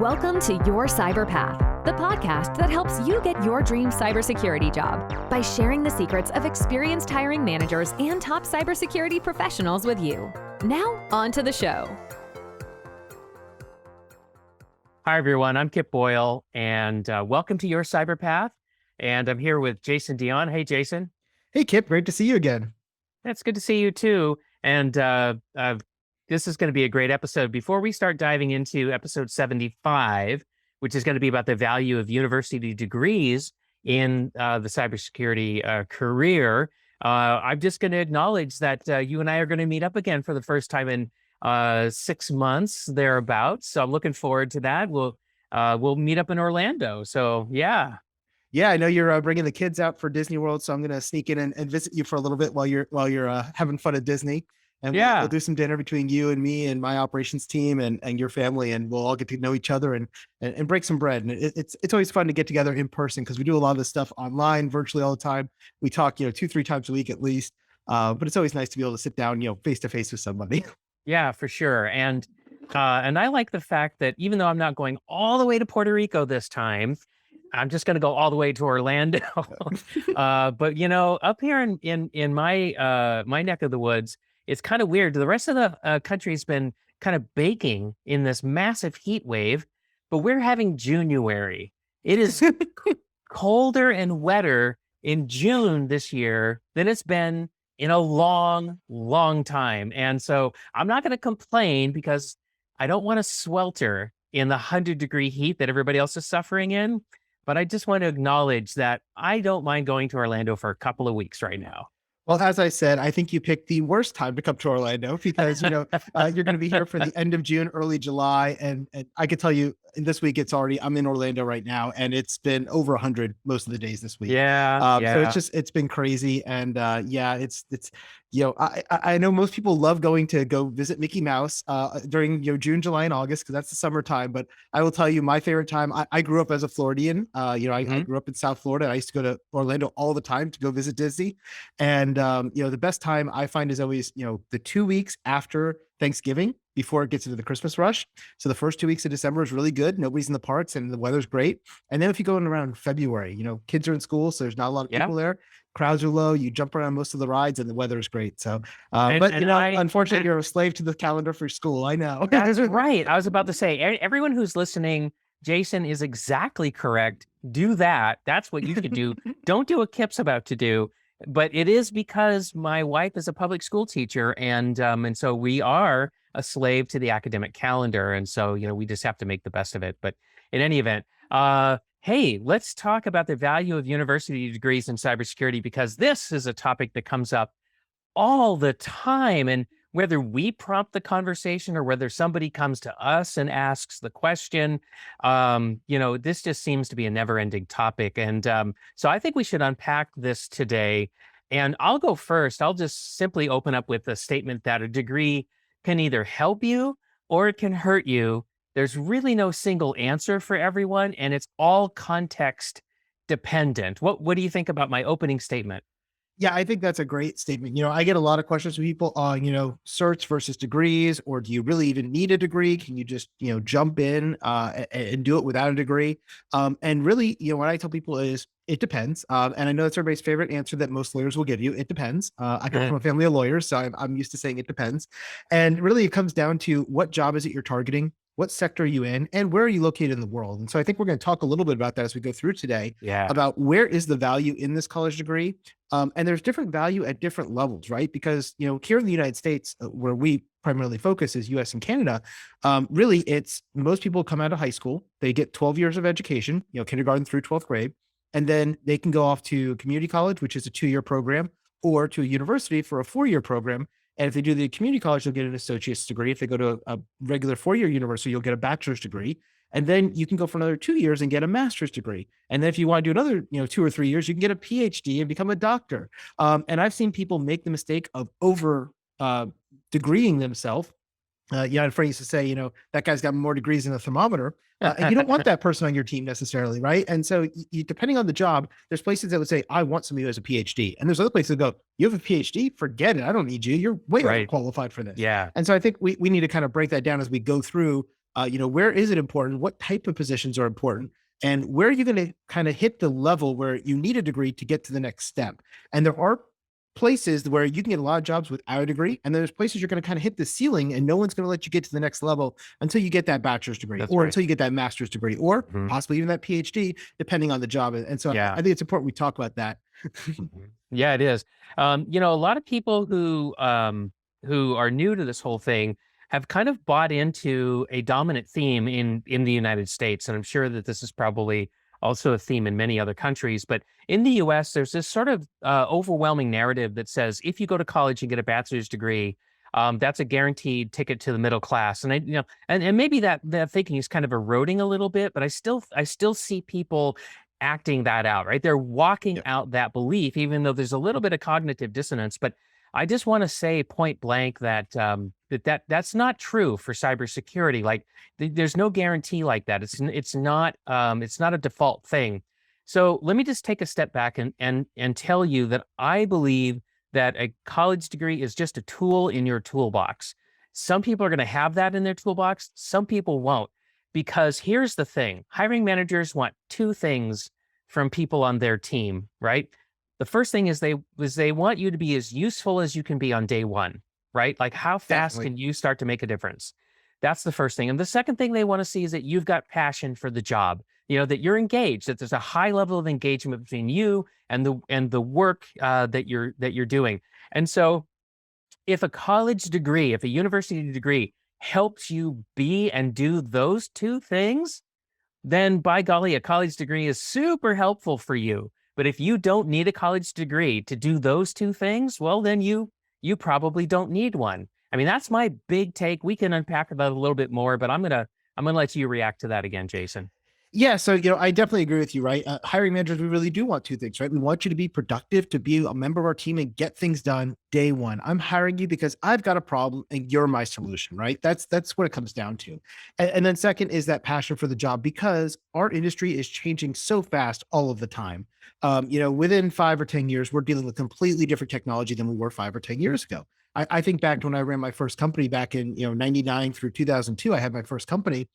Welcome to Your Cyber Path, the podcast that helps you get your dream cybersecurity job by sharing the secrets of experienced hiring managers and top cybersecurity professionals with you. Now, on to the show. Hi, everyone. I'm Kip Boyle, and welcome to Your Cyber Path. And I'm here with Jason Dion. Hey, Jason. Hey, Kip. Great to see you again. It's good to see you, too. And this is going to be a great episode. Before we start diving into episode 75, which is going to be about the value of university degrees in the cybersecurity career, I'm just going to acknowledge that you and I are going to meet up again for the first time in 6 months, thereabouts. So I'm looking forward to that. We'll meet up in Orlando. So, yeah. Yeah, I know you're bringing the kids out for Disney World, so I'm going to sneak in and visit you for a little bit while you're having fun at Disney. And we'll do some dinner between you and me and my operations team and your family, and we'll all get to know each other and break some bread. And it's always fun to get together in person because we do a lot of this stuff online, virtually all the time. We talk, 2-3 times a week at least. But it's always nice to be able to sit down, face to face with somebody. Yeah, for sure. And I like the fact that even though I'm not going all the way to Puerto Rico this time, I'm just going to go all the way to Orlando. But up here in my my neck of the woods, it's kind of weird. The rest of the country's been kind of baking in this massive heat wave, but we're having January. It is colder and wetter in June this year than it's been in a long, long time. And so I'm not going to complain because I don't want to swelter in the 100-degree heat that everybody else is suffering in. But I just want to acknowledge that I don't mind going to Orlando for a couple of weeks right now. Well, as I said, I think you picked the worst time to come to Orlando because, you're going to be here for the end of June, early July. And I could tell you this week, I'm in Orlando right now, and it's been over 100 most of the days this week. Yeah. So it's been crazy. And it's I know most people love going to go visit Mickey Mouse during June, July, and August because that's the summertime. But I will tell you my favorite time. I grew up as a Floridian. I grew up in South Florida. And I used to go to Orlando all the time to go visit Disney. And the best time I find is always the 2 weeks after Thanksgiving before it gets into the Christmas rush. So the first 2 weeks of December is really good. Nobody's in the parks and the weather's great. And then if you go in around February, kids are in school, so there's not a lot of people there. Crowds are low. You jump around most of the rides and the weather is great. So, unfortunately, you're a slave to the calendar for school. I know. That's right. I was about to say, everyone who's listening, Jason is exactly correct. Do that. That's what you should do. Don't do what Kip's about to do. But it is because my wife is a public school teacher, and so we are a slave to the academic calendar, and so we just have to make the best of it. But in any event, hey, let's talk about the value of university degrees in cybersecurity because this is a topic that comes up all the time, and whether we prompt the conversation or whether somebody comes to us and asks the question, this just seems to be a never-ending topic. And so I think we should unpack this today. And I'll go first. I'll just simply open up with a statement that a degree can either help you or it can hurt you. There's really no single answer for everyone, and it's all context dependent. What do you think about my opening statement? Yeah, I think that's a great statement. I get a lot of questions from people on, certs versus degrees, or do you really even need a degree? Can you just, jump in and do it without a degree? And really, what I tell people is it depends. And I know that's everybody's favorite answer that most lawyers will give you. It depends. I come from a family of lawyers, so I'm used to saying it depends. And really, it comes down to what job is it you're targeting? What sector are you in, and where are you located in the world? And so I think we're going to talk a little bit about that as we go through today, about where is the value in this college degree. And there's different value at different levels, right? Because, here in the United States, where we primarily focus is US and Canada, really it's most people come out of high school, they get 12 years of education, kindergarten through 12th grade, and then they can go off to community college, which is a 2-year program, or to a university for a 4-year program. And if they do the community college, they'll get an associate's degree. If they go to a regular 4-year university, you'll get a bachelor's degree. And then you can go for another 2 years and get a master's degree. And then if you want to do another, 2 or 3 years, you can get a PhD and become a doctor. And I've seen people make the mistake of over degreeing themselves. And Frank used to say, that guy's got more degrees than a thermometer. And you don't want that person on your team necessarily, right? And so depending on the job, there's places that would say, I want somebody who has a PhD. And there's other places that go, you have a PhD? Forget it. I don't need you. You're way overqualified for this. Yeah. And so I think we need to kind of break that down as we go through Where is it important? What type of positions are important? And where are you going to kind of hit the level where you need a degree to get to the next step? And there are places where you can get a lot of jobs without a degree. And there's places you're going to kind of hit the ceiling and no one's going to let you get to the next level until you get that bachelor's degree That's or right. until you get that master's degree or Mhm. possibly even that PhD, depending on the job. And so Yeah. I think it's important we talk about that. Yeah, it is. A lot of people who are new to this whole thing have kind of bought into a dominant theme in the United States, and I'm sure that this is probably also a theme in many other countries. But in the U.S., there's this sort of overwhelming narrative that says if you go to college and get a bachelor's degree, that's a guaranteed ticket to the middle class. And and maybe that thinking is kind of eroding a little bit, but I still see people acting that out, right? They're walking Yep. out that belief, even though there's a little bit of cognitive dissonance. But I just want to say point blank that that's not true for cybersecurity. Like there's no guarantee like that. It's not a default thing. So let me just take a step back and tell you that I believe that a college degree is just a tool in your toolbox. Some people are going to have that in their toolbox. Some people won't. Because here's the thing, hiring managers want two things from people on their team, right? The first thing is they want you to be as useful as you can be on day one, right? Like how fast Definitely. can you start to make a difference? That's the first thing. And the second thing they want to see is that you've got passion for the job, that you're engaged, that there's a high level of engagement between you and the work that you're doing. And so if a university degree helps you be and do those two things, then by golly, a college degree is super helpful for you. But if you don't need a college degree to do those two things, well, then you probably don't need one. I mean, that's my big take. We can unpack that a little bit more, but I'm gonna let you react to that again, Jason. Yeah, so I definitely agree with you, right? Hiring managers, we really do want two things, right? We want you to be productive, to be a member of our team and get things done day one. I'm hiring you because I've got a problem and you're my solution, right? That's what it comes down to. And then second is that passion for the job because our industry is changing so fast all of the time. Within 5 or 10 years, we're dealing with completely different technology than we were 5 or 10 years ago. I think back to when I ran my first company back in 99 through 2002. I had my first company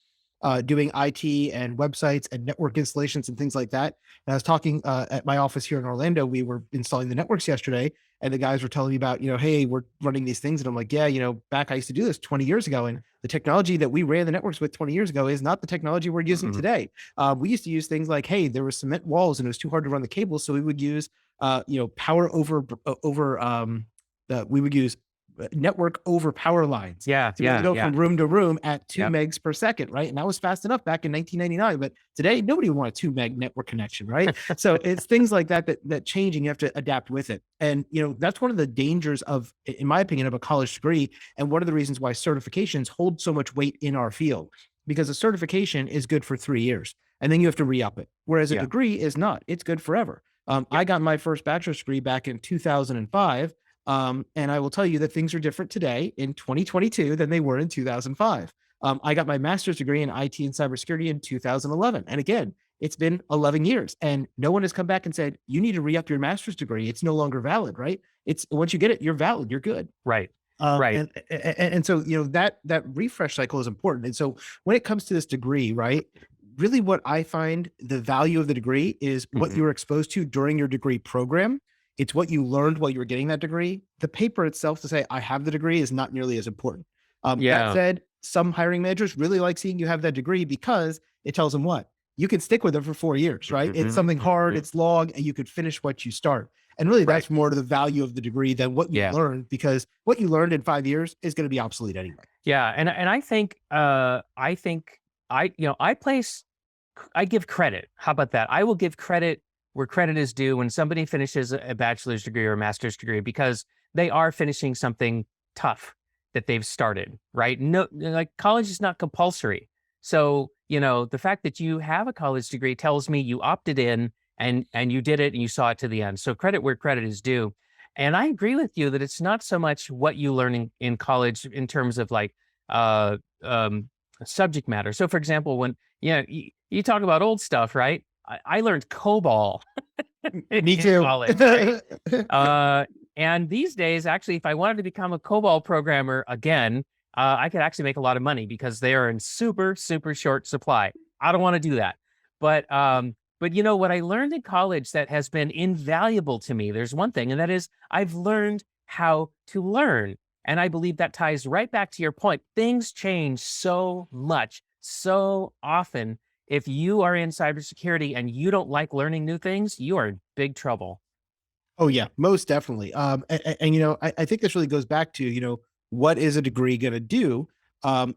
doing IT and websites and network installations and things like that. And I was talking at my office here in Orlando. We were installing the networks yesterday, and the guys were telling me about, hey, we're running these things. And I'm like, yeah, back I used to do this 20 years ago. And the technology that we ran the networks with 20 years ago is not the technology we're using Mhm. today. We used to use things like, hey, there were cement walls and it was too hard to run the cables. So we would use, power we would use network over power lines. Yeah, So we yeah, go yeah. from room to room at 2 Yep. megs per second, right? And that was fast enough back in 1999. But today, nobody would want a 2 meg network connection, right? So it's things like that change, and you have to adapt with it. And that's one of the dangers of, in my opinion, of a college degree, and one of the reasons why certifications hold so much weight in our field, because a certification is good for 3 years, and then you have to re-up it. Whereas a Yeah. degree is not; it's good forever. I got my first bachelor's degree back in 2005. And I will tell you that things are different today in 2022 than they were in 2005. I got my master's degree in IT and cybersecurity in 2011. And again, it's been 11 years and no one has come back and said, you need to re-up your master's degree. It's no longer valid, right? It's once you get it, you're valid, you're good. Right. Right. And so, that refresh cycle is important. And so when it comes to this degree, right, really what I find the value of the degree is what Mhm. you were exposed to during your degree program. It's what you learned while you were getting that degree. The paper itself to say, I have the degree is not nearly as important. That Yeah. said, some hiring managers really like seeing you have that degree because it tells them what? You can stick with it for 4 years, right? It's Mhm. something hard, Mhm. it's long, and you could finish what you start. And really, Right. that's more to the value of the degree than what you Yeah. learned, because what you learned in 5 years is going to be obsolete anyway. Yeah. And I give credit. How about that? I will give credit where credit is due when somebody finishes a bachelor's degree or a master's degree because they are finishing something tough that they've started, right? No, like college is not compulsory. So, the fact that you have a college degree tells me you opted in and you did it and you saw it to the end. So credit where credit is due. And I agree with you that it's not so much what you learn in college in terms of like uh, um, subject matter. So, for example, when you talk about old stuff, right? I learned COBOL Me in too. college, right? And these days, actually, if I wanted to become a COBOL programmer again, I could actually make a lot of money because they are in super, super short supply. I don't want to do that. But you know what I learned in college that has been invaluable to me, there's one thing, and that is I've learned how to learn. And I believe that ties right back to your point. Things change so much, so often. If you are in cybersecurity and you don't like learning new things, you are in big trouble. Oh yeah, most definitely. And, I think this really goes back to, what is a degree going to do?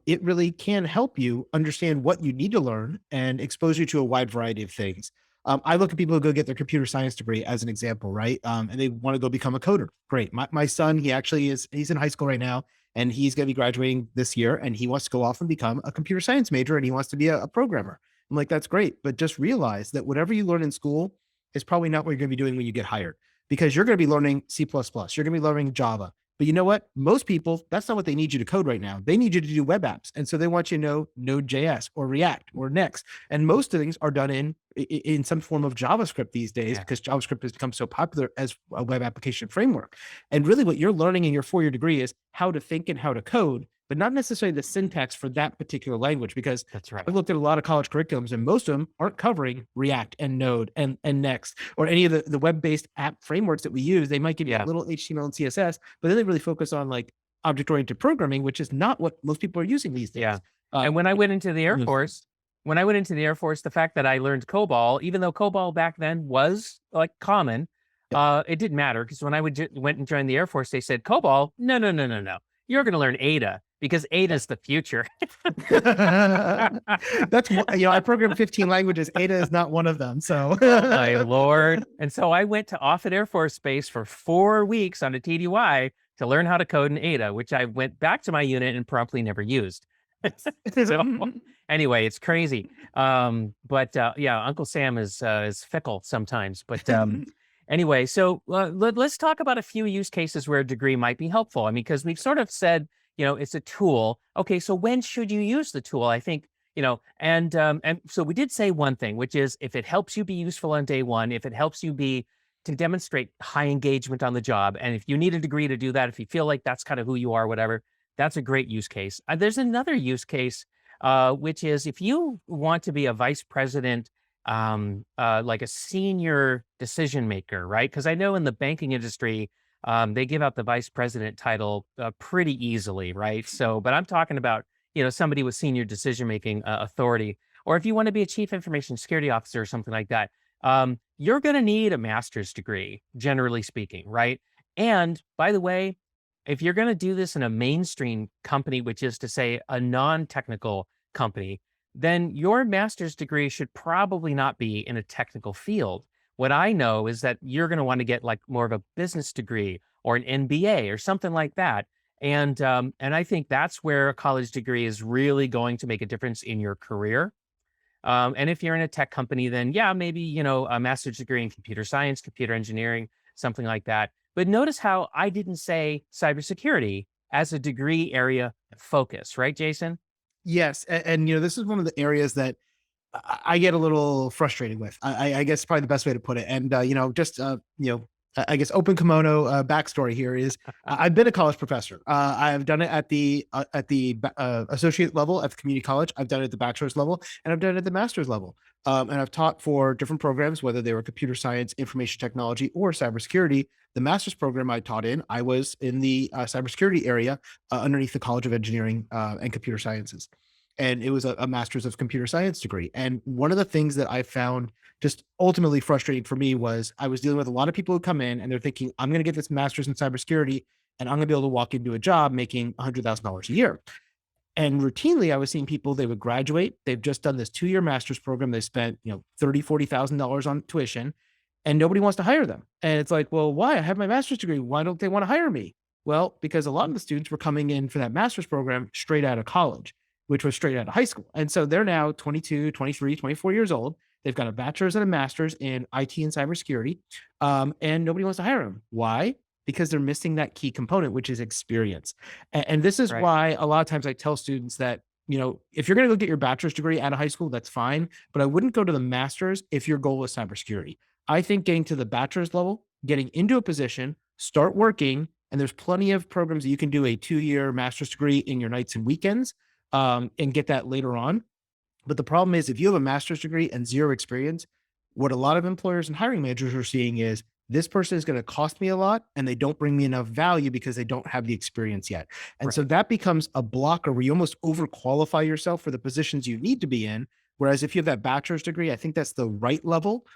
It really can help you understand what you need to learn and expose you to a wide variety of things. I look at people who go get their computer science degree as an example, right? And they want to go become a coder. Great. My son, he's in high school right now, and he's going to be graduating this year, and he wants to go off and become a computer science major, and he wants to be a programmer. I'm like, that's great, but just realize that whatever you learn in school is probably not what you're going to be doing when you get hired, because you're going to be learning C++, you're going to be learning Java. But you know what? Most people, that's not what they need you to code right now. They need you to do web apps. And so they want you to know Node.js or React or Next. And most things are done in some form of JavaScript these days, because JavaScript has become so popular as a web application framework. And really what you're learning in your 4-year degree is how to think and how to code, but not necessarily the syntax for that particular language, because That's right. I've looked at a lot of college curriculums and most of them aren't covering React and Node and Next or any of the web-based app frameworks that we use. They might give you a little HTML and CSS, but then they really focus on like object-oriented programming, which is not what most people are using these days. Yeah. And when I went into the Air Force, the fact that I learned COBOL, even though COBOL back then was like common, it didn't matter, because when I went and joined the Air Force, they said, COBOL, no, no, no, no, no. You're going to learn Ada, because Ada is the future. That's, I programmed 15 languages. Ada is not one of them. So my Lord. And so I went to Offutt Air Force Base for 4 weeks on a TDY to learn how to code in Ada, which I went back to my unit and promptly never used. So anyway, it's crazy. But Uncle Sam is fickle sometimes. But anyway, so let's talk about a few use cases where a degree might be helpful. I mean, because we've sort of said, it's a tool. Okay, so when should you use the tool? I think, and so we did say one thing, which is if it helps you be useful on day one, if it helps you to demonstrate high engagement on the job, and if you need a degree to do that, if you feel like that's kind of who you are, whatever, that's a great use case. There's another use case, which is if you want to be a vice president, like a senior decision maker, right? Because I know in the banking industry, they give out the vice president title pretty easily, right? So, but I'm talking about, somebody with senior decision-making authority, or if you want to be a chief information security officer or something like that, you're going to need a master's degree, generally speaking, right? And by the way, if you're going to do this in a mainstream company, which is to say a non-technical company, then your master's degree should probably not be in a technical field. What I know is that you're going to want to get like more of a business degree or an MBA or something like that. And I think that's where a college degree is really going to make a difference in your career. And if you're in a tech company, then maybe, a master's degree in computer science, computer engineering, something like that. But notice how I didn't say cybersecurity as a degree area focus, right, Jason? yes. And this is one of the areas that I get a little frustrated with. I guess probably the best way to put it. And, I guess open kimono backstory here is I've been a college professor. I've done it at the associate level at the community college. I've done it at the bachelor's level, and I've done it at the master's level. And I've taught for different programs, whether they were computer science, information technology, or cybersecurity. The master's program I taught in, I was in the cybersecurity area underneath the College of Engineering and Computer Sciences. And it was a master's of computer science degree. And one of the things that I found just ultimately frustrating for me was I was dealing with a lot of people who come in and they're thinking, I'm going to get this master's in cybersecurity and I'm going to be able to walk into a job making $100,000 a year. And routinely I was seeing people, they would graduate, they've just done this 2-year master's program. They spent, $30,000-$40,000 on tuition, and nobody wants to hire them. And it's like, well, why? I have my master's degree. Why don't they want to hire me? Well, because a lot of the students were coming in for that master's program straight out of college, which was straight out of high school. And so they're now 22, 23, 24 years old. They've got a bachelor's and a master's in IT and cybersecurity, and nobody wants to hire them. Why? Because they're missing that key component, which is experience. And this is why a lot of times I tell students that, if you're going to go get your bachelor's degree out of high school, that's fine, but I wouldn't go to the master's if your goal is cybersecurity. I think getting to the bachelor's level, getting into a position, start working, And there's plenty of programs that you can do a 2-year master's degree in your nights and weekends, and get that later on. But the problem is if you have a master's degree and zero experience, what a lot of employers and hiring managers are seeing is this person is going to cost me a lot and they don't bring me enough value because they don't have the experience yet. And so Right. that becomes a blocker where you almost overqualify yourself for the positions you need to be in. Whereas if you have that bachelor's degree, I think that's the right level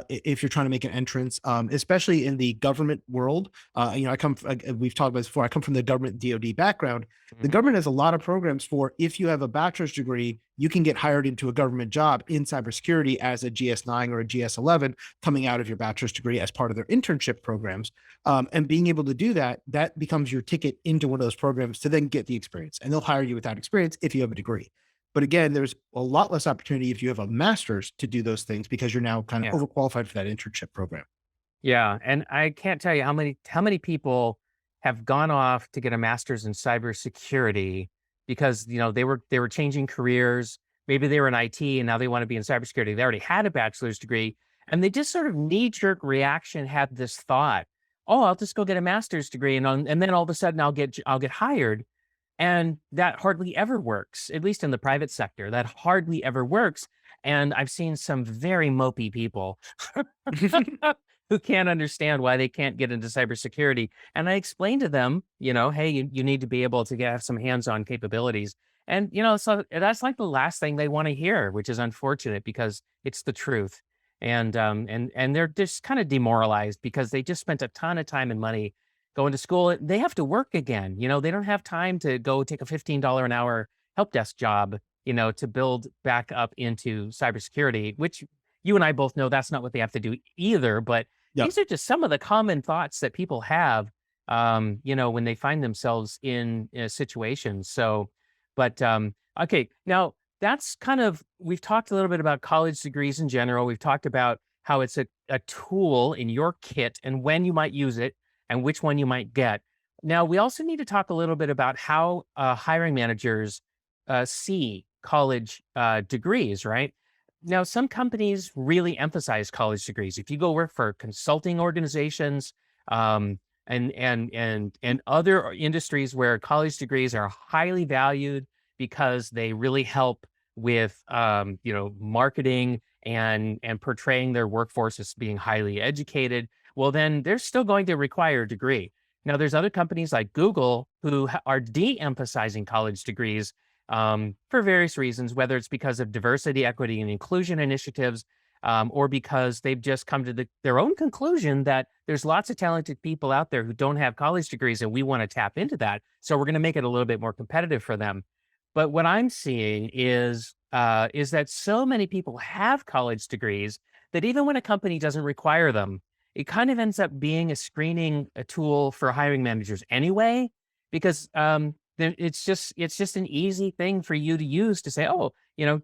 if you're trying to make an entrance, especially in the government world. We've talked about this before. I come from the government DoD background. The Mhm. government has a lot of programs for if you have a bachelor's degree, you can get hired into a government job in cybersecurity as a GS9 or a GS11 coming out of your bachelor's degree as part of their internship programs. And being able to do that, that becomes your ticket into one of those programs to then get the experience. And they'll hire you without experience if you have a degree. But again, there's a lot less opportunity if you have a master's to do those things because you're now kind of Yeah. overqualified for that internship program. Yeah, and I can't tell you how many people have gone off to get a master's in cybersecurity because they were changing careers. Maybe they were in IT and now they want to be in cybersecurity. They already had a bachelor's degree, and they just sort of knee jerk reaction had this thought, "Oh, I'll just go get a master's degree, and then all of a sudden I'll get hired." And that hardly ever works, at least in the private sector. That hardly ever works. And I've seen some very mopey people who can't understand why they can't get into cybersecurity. And I explained to them, hey, you need to be able to have some hands-on capabilities. And so that's like the last thing they want to hear, which is unfortunate because it's the truth. And they're just kind of demoralized because they just spent a ton of time and money going to school. They have to work again. They don't have time to go take a $15 an hour help desk job, to build back up into cybersecurity, which you and I both know that's not what they have to do either. But Yep. these are just some of the common thoughts that people have, when they find themselves in a situation. So, but okay, now that's we've talked a little bit about college degrees in general. We've talked about how it's a tool in your kit and when you might use it and which one you might get. Now, we also need to talk a little bit about how hiring managers see college degrees, right? Now, some companies really emphasize college degrees. If you go work for consulting organizations and other industries where college degrees are highly valued because they really help with marketing and portraying their workforce as being highly educated, well, then they're still going to require a degree. Now, there's other companies like Google who are de-emphasizing college degrees for various reasons, whether it's because of diversity, equity, and inclusion initiatives, or because they've just come to their own conclusion that there's lots of talented people out there who don't have college degrees, and we want to tap into that. So we're going to make it a little bit more competitive for them. But what I'm seeing is that so many people have college degrees that even when a company doesn't require them, it kind of ends up being a tool for hiring managers anyway, because then it's just an easy thing for you to use to say, oh,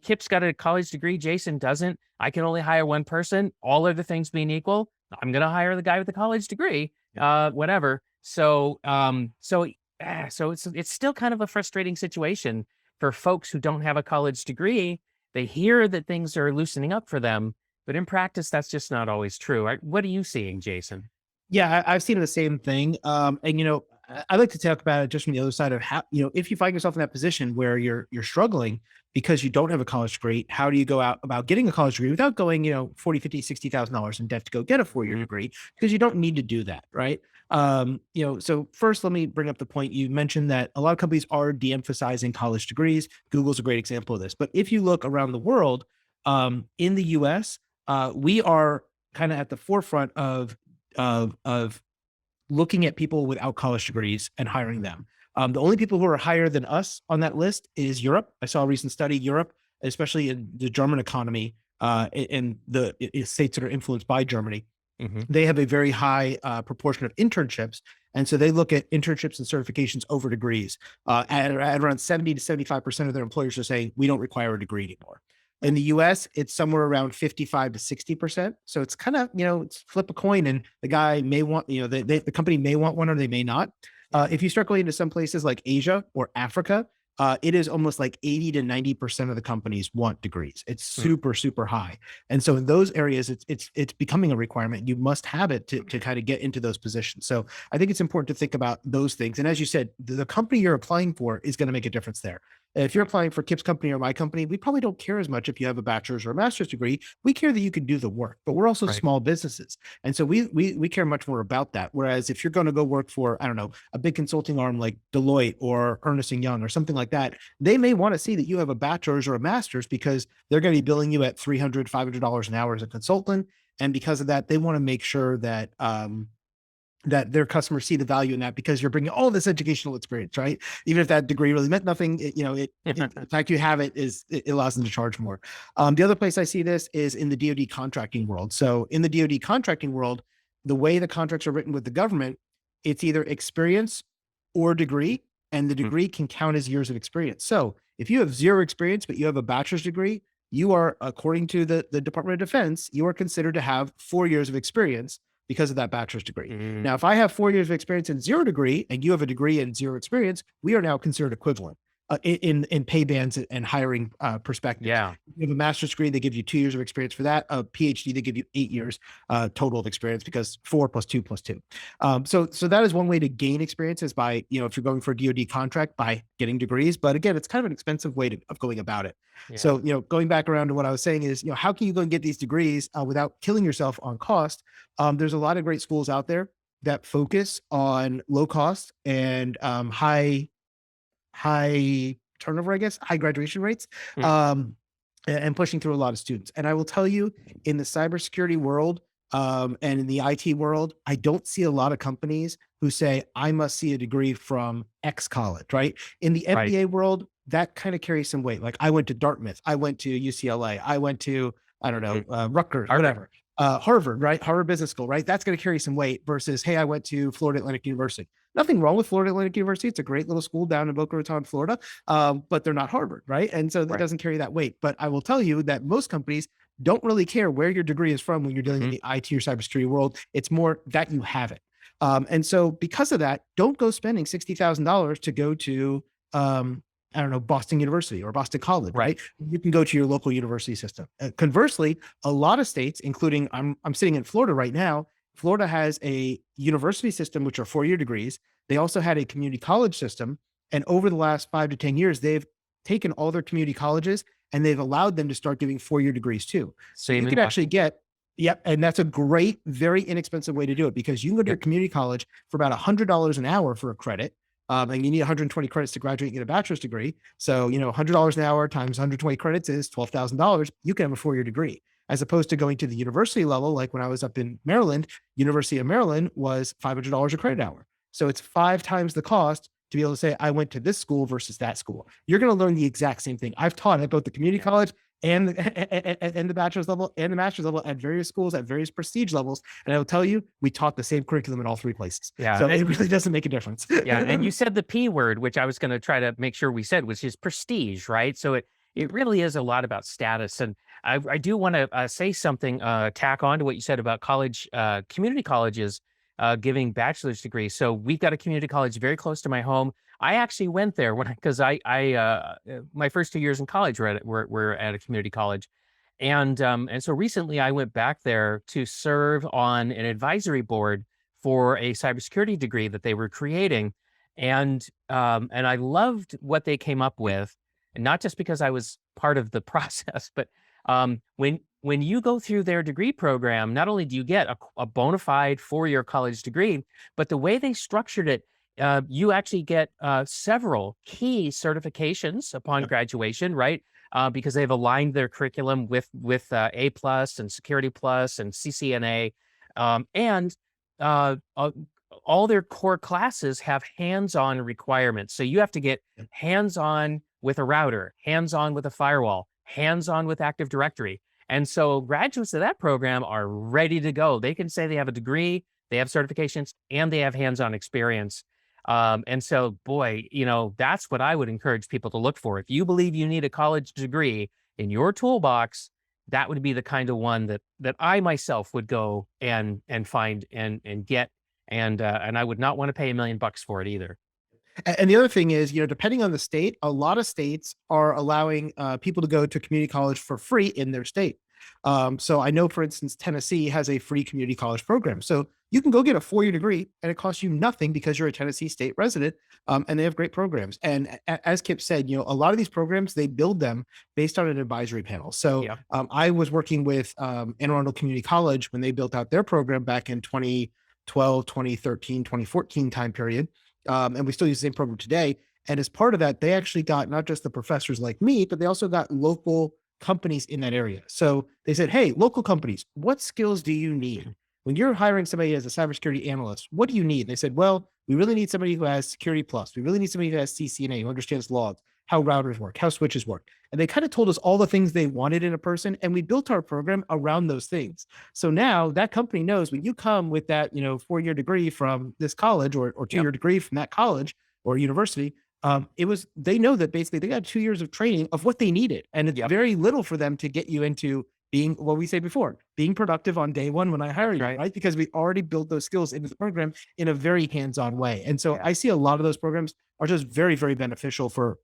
Kip's got a college degree, Jason doesn't. I can only hire one person. All other things being equal, I'm going to hire the guy with the college degree, whatever. So it's still kind of a frustrating situation for folks who don't have a college degree. They hear that things are loosening up for them, but in practice, that's just not always true. What are you seeing, Jason? Yeah, I've seen the same thing. And I like to talk about it just from the other side of how, if you find yourself in that position where you're struggling because you don't have a college degree, how do you go out about getting a college degree without going, 40, 50, $60,000 in debt to go get a 4-year degree? Because you don't need to do that, right? So first, let me bring up the point. You mentioned that a lot of companies are de-emphasizing college degrees. Google's a great example of this. But if you look around the world, in the US, we are kind of at the forefront of looking at people without college degrees and hiring them. The only people who are higher than us on that list is Europe. I saw a recent study. Europe, especially in the German economy, in the states that are influenced by Germany, Hmm. they have a very high proportion of internships. And so they look at internships and certifications over degrees. At around 70 to 75% of their employers are saying, we don't require a degree anymore. In the US, it's somewhere around 55 to 60%. So it's kind of, it's flip a coin and the guy may want, the company may want one or they may not. If you start going into some places like Asia or Africa, it is almost like 80 to 90% of the companies want degrees. It's Mm. super, super high. And so in those areas, it's becoming a requirement. You must have it to kind of get into those positions. So I think it's important to think about those things. And as you said, the company you're applying for is going to make a difference there. If you're applying for Kip's company or my company, we probably don't care as much if you have a bachelor's or a master's degree. We care that you can do the work, but we're also Right. small businesses. And so we care much more about that. Whereas if you're going to go work for, I don't know, a big consulting arm like Deloitte or Ernst & Young or something like that, they may want to see that you have a bachelor's or a master's because they're going to be billing you at $300, $500 an hour as a consultant. And because of that, they want to make sure that, that their customers see the value in that because you're bringing all this educational experience, right? Even if that degree really meant nothing, the fact you have it allows them to charge more. The other place I see this is in the DoD contracting world. So in the DoD contracting world, the way the contracts are written with the government, it's either experience or degree, and the degree can count as years of experience. So if you have zero experience, but you have a bachelor's degree, you are, according to the Department of Defense, you are considered to have 4 years of experience because of that bachelor's degree. Mm. Now, if I have 4 years of experience and zero degree, and you have a degree and zero experience, we are now considered equivalent in pay bands and hiring perspective. Yeah. You have a master's degree, they give you 2 years of experience for that. A PhD, they give you 8 years total of experience because 4 plus 2 plus 2. So that is one way to gain experience is by, if you're going for a DoD contract, by getting degrees. But again, it's kind of an expensive way of going about it. Yeah. So, going back around to what I was saying is, how can you go and get these degrees without killing yourself on cost? There's a lot of great schools out there that focus on low cost and high turnover, I guess, high graduation rates, and pushing through a lot of students. And I will tell you, in the cybersecurity world and in the IT world, I don't see a lot of companies who say, I must see a degree from X college, right? In the Right. MBA world, that kind of carries some weight. Like I went to Dartmouth, I went to UCLA, I went to, I don't know, Rutgers, whatever. Harvard, right? Harvard Business School, right? That's going to carry some weight versus, hey, I went to Florida Atlantic University. Nothing wrong with Florida Atlantic University. It's a great little school down in Boca Raton, Florida, but they're not Harvard, right? And so that doesn't carry that weight. But I will tell you that most companies don't really care where your degree is from when you're dealing in the IT or cybersecurity world. It's more that you have it. And so because of that, don't go spending $60,000 to go to, I don't know, Boston University or Boston College, right? You can go to your local university system. Conversely, a lot of states, including I'm sitting in Florida right now. Florida has a university system, which are 4-year degrees. They also had a community college system. And over the last 5 to 10 years, they've taken all their community colleges and they've allowed them to start doing 4-year degrees too. So you can actually get, and that's a great, very inexpensive way to do it because you can go to your community college for about $100 an hour for a credit. And you need 120 credits to graduate and get a bachelor's degree. So, $100 an hour times 120 credits is $12,000. You can have a 4-year degree, as opposed to going to the university level. Like when I was up in Maryland, University of Maryland was $500 a credit hour. So it's 5 times the cost to be able to say, I went to this school versus that school. You're going to learn the exact same thing. I've taught at both the community college and the bachelor's level and the master's level at various schools at various prestige levels. And I will tell you, we taught the same curriculum in all 3 places. Yeah. So it really doesn't make a difference. Yeah. And you said the P word, which I was going to try to make sure we said, which is prestige, right? So it really is a lot about status. And I do want to say something, tack on to what you said about college, community colleges giving bachelor's degrees. So we've got a community college very close to my home. I actually went there because my first 2 years in college were at a community college. And so recently I went back there to serve on an advisory board for a cybersecurity degree that they were creating. And I loved what they came up with, and not just because I was part of the process, but when you go through their degree program, not only do you get a bona fide 4-year college degree, but the way they structured it, you actually get several key certifications upon graduation, right? Because they've aligned their curriculum with A+ and Security Plus and CCNA, and all their core classes have hands-on requirements. So you have to get hands-on with a router, hands-on with a firewall, hands-on with Active Directory. And so graduates of that program are ready to go. They can say they have a degree, they have certifications, and they have hands-on experience. And so, boy, that's what I would encourage people to look for. If you believe you need a college degree in your toolbox, that would be the kind of one that I myself would go and find and get. And I would not want to pay $1 million for it either. And the other thing is, depending on the state, a lot of states are allowing people to go to community college for free in their state. So I know, for instance, Tennessee has a free community college program. So you can go get a 4-year degree and it costs you nothing because you're a Tennessee state resident, and they have great programs. And as Kip said, a lot of these programs, they build them based on an advisory panel. So Yeah. I was working with Anne Arundel Community College when they built out their program back in 2012, 2013, 2014 time period. And we still use the same program today. And as part of that, they actually got not just the professors like me, but they also got local companies in that area. So they said, hey, local companies, what skills do you need? When you're hiring somebody as a cybersecurity analyst, what do you need? They said, well, we really need somebody who has Security Plus. We really need somebody who has CCNA, who understands logs, how routers work, how switches work. And they kind of told us all the things they wanted in a person. And we built our program around those things. So now that company knows when you come with that, 4-year degree from this college or 2-year degree from that college or university, they know that basically they got 2 years of training of what they needed. And it's very little for them to get you into being what we say before, being productive on day one when I hire you, right? Because we already built those skills into the program in a very hands-on way. And so I see a lot of those programs are just very, very beneficial for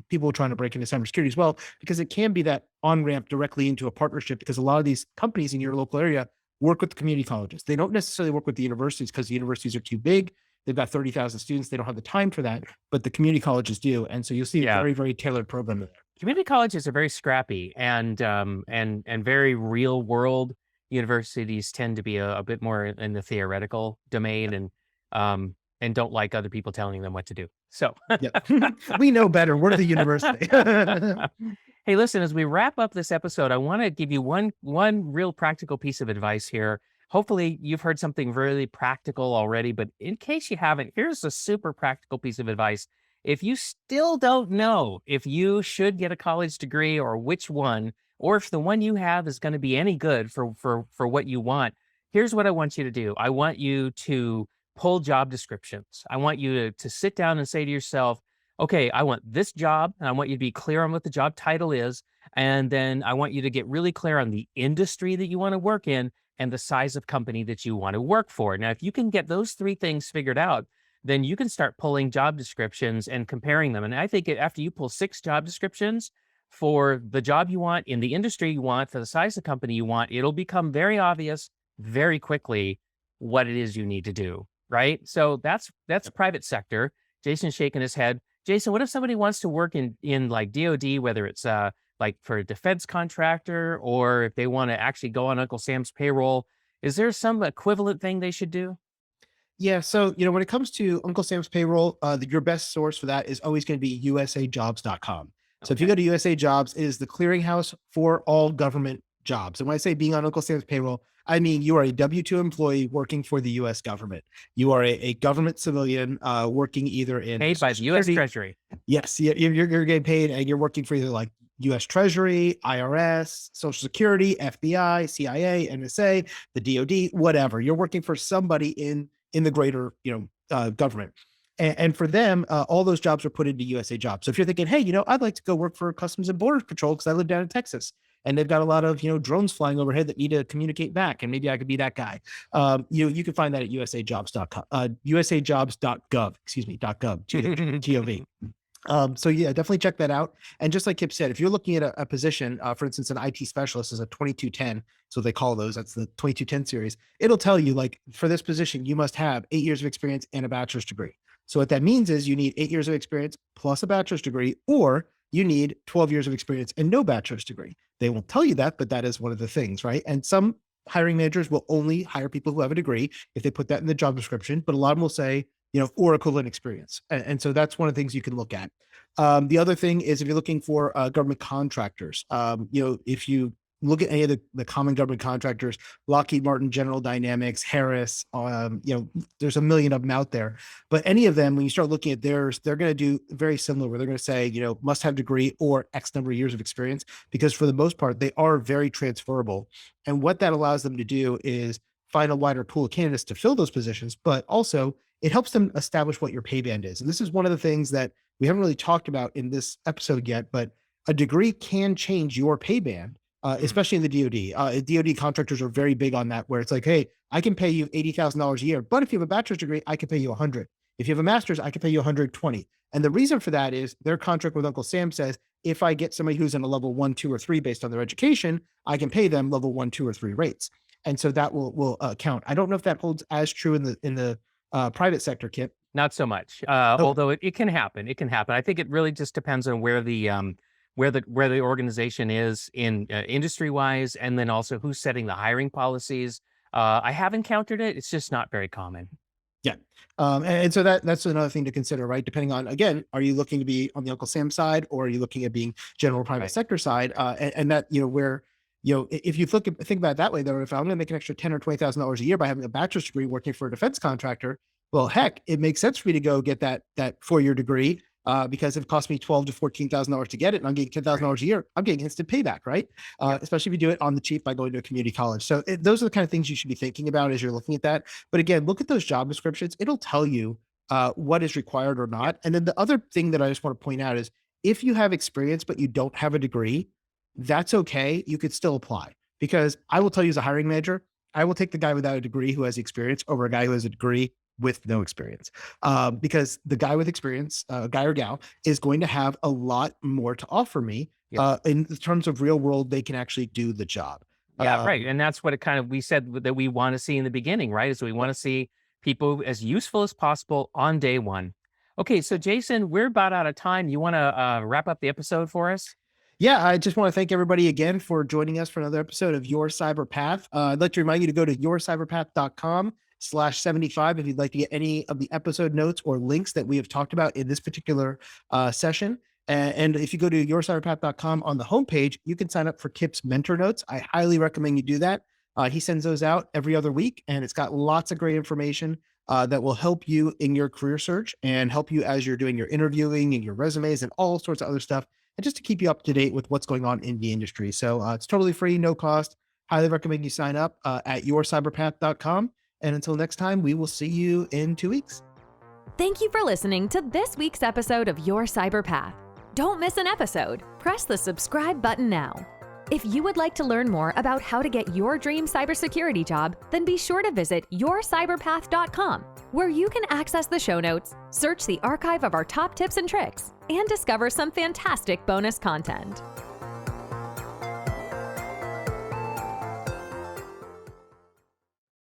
people trying to break into cybersecurity as well, because it can be that on-ramp directly into a partnership, because a lot of these companies in your local area work with the community colleges. They don't necessarily work with the universities because the universities are too big. They've got 30,000 students. They don't have the time for that, but the community colleges do. And so you'll see a very, very tailored program there. Community colleges are very scrappy and very real world. Universities tend to be a bit more in the theoretical domain and don't like other people telling them what to do. So we know better. We're the university. Hey, listen, as we wrap up this episode, I want to give you one real practical piece of advice here. Hopefully you've heard something really practical already, but in case you haven't, here's a super practical piece of advice. If you still don't know if you should get a college degree or which one, or if the one you have is going to be any good for what you want, here's what I want you to do. I want you to pull job descriptions. I want you to sit down and say to yourself, okay, I want this job, and I want you to be clear on what the job title is. And then I want you to get really clear on the industry that you want to work in and the size of company that you want to work for. Now, if you can get those 3 things figured out, then you can start pulling job descriptions and comparing them. And I think after you pull 6 job descriptions for the job you want, in the industry you want, for the size of company you want, it'll become very obvious very quickly what it is you need to do, right? So that's private sector. Jason's shaking his head. Jason, what if somebody wants to work in like DoD, whether it's like for a defense contractor, or if they want to actually go on Uncle Sam's payroll, is there some equivalent thing they should do? Yeah. So, when it comes to Uncle Sam's payroll, your best source for that is always going to be usajobs.com. So if you go to USA Jobs, it is the clearinghouse for all government jobs. And when I say being on Uncle Sam's payroll, I mean, you are a W-2 employee working for the U.S. government. You are a government civilian working either in paid by the U.S. Treasury. Yes. You're getting paid and you're working for either like U.S. Treasury, IRS, Social Security, FBI, CIA, NSA, the DoD, whatever. You're working for somebody in the greater, government. And for them, all those jobs are put into USA Jobs. So if you're thinking, hey, I'd like to go work for Customs and Border Patrol because I live down in Texas and they've got a lot of, drones flying overhead that need to communicate back. And maybe I could be that guy. You can find that at usajobs.com, usajobs.gov, .gov. So yeah, definitely check that out. And just like Kip said, if you're looking at a position, for instance, an IT specialist is a 2210. So they call those, that's the 2210 series. It'll tell you like for this position, you must have 8 years of experience and a bachelor's degree. So what that means is you need 8 years of experience plus a bachelor's degree, or you need 12 years of experience and no bachelor's degree. They won't tell you that, but that is one of the things, right? And some hiring managers will only hire people who have a degree if they put that in the job description, but a lot of them will say, or equivalent experience. And so that's one of the things you can look at. The other thing is if you're looking for government contractors, if you look at any of the common government contractors, Lockheed Martin, General Dynamics, Harris, there's a million of them out there. But any of them, when you start looking at theirs, they're going to do very similar, where they're going to say, must have degree or X number of years of experience, because for the most part, they are very transferable. And what that allows them to do is find a wider pool of candidates to fill those positions, but also it helps them establish what your pay band is. And this is one of the things that we haven't really talked about in this episode yet, but a degree can change your pay band, especially in the DoD. DoD contractors are very big on that, where it's like, hey, I can pay you $80,000 a year, but if you have a bachelor's degree, I can pay you $100,000. If you have a master's, I can pay you 120. And the reason for that is their contract with Uncle Sam says, if I get somebody who's in a level 1, 2, or 3 based on their education, I can pay them level 1, 2, or 3 rates. And so that will count. I don't know if that holds as true in the private sector, Kip. Not so much, although it can happen. It can happen. I think it really just depends on where the organization is in industry wise, and then also who's setting the hiring policies. I have encountered it. It's just not very common. Yeah. And so that's another thing to consider, right? Depending on, again, are you looking to be on the Uncle Sam side, or are you looking at being general private Right. sector side? And that, where, if you think about it that way, though, if I'm going to make an extra $10,000 or $20,000 a year by having a bachelor's degree working for a defense contractor, well, heck, it makes sense for me to go get that 4-year degree, because it cost me $12,000 to $14,000 to get it, and I'm getting $10,000 a year. I'm getting instant payback, right? Especially if you do it on the cheap by going to a community college. So those are the kind of things you should be thinking about as you're looking at that. But again, look at those job descriptions. It'll tell you what is required or not. And then the other thing that I just want to point out is, if you have experience but you don't have a degree, that's okay. You could still apply, because I will tell you as a hiring manager, I will take the guy without a degree who has experience over a guy who has a degree with no experience, because the guy with experience, guy or gal, is going to have a lot more to offer me in terms of real world. They can actually do the job. Yeah, right. And that's what we said that we want to see in the beginning, right? Is we want to see people as useful as possible on day one. Okay, so Jason, we're about out of time. You want to wrap up the episode for us? Yeah, I just want to thank everybody again for joining us for another episode of Your Cyber Path. I'd like to remind you to go to yourcyberpath.com/75 if you'd like to get any of the episode notes or links that we have talked about in this particular session. And if you go to yourcyberpath.com on the homepage, you can sign up for Kip's mentor notes. I highly recommend you do that. He sends those out every other week, and it's got lots of great information that will help you in your career search and help you as you're doing your interviewing and your resumes and all sorts of other stuff, and just to keep you up to date with what's going on in the industry. So it's totally free, no cost. Highly recommend you sign up at yourcyberpath.com. And until next time, we will see you in 2 weeks. Thank you for listening to this week's episode of Your Cyber Path. Don't miss an episode. Press the subscribe button now. If you would like to learn more about how to get your dream cybersecurity job, then be sure to visit yourcyberpath.com, where you can access the show notes, search the archive of our top tips and tricks, and discover some fantastic bonus content.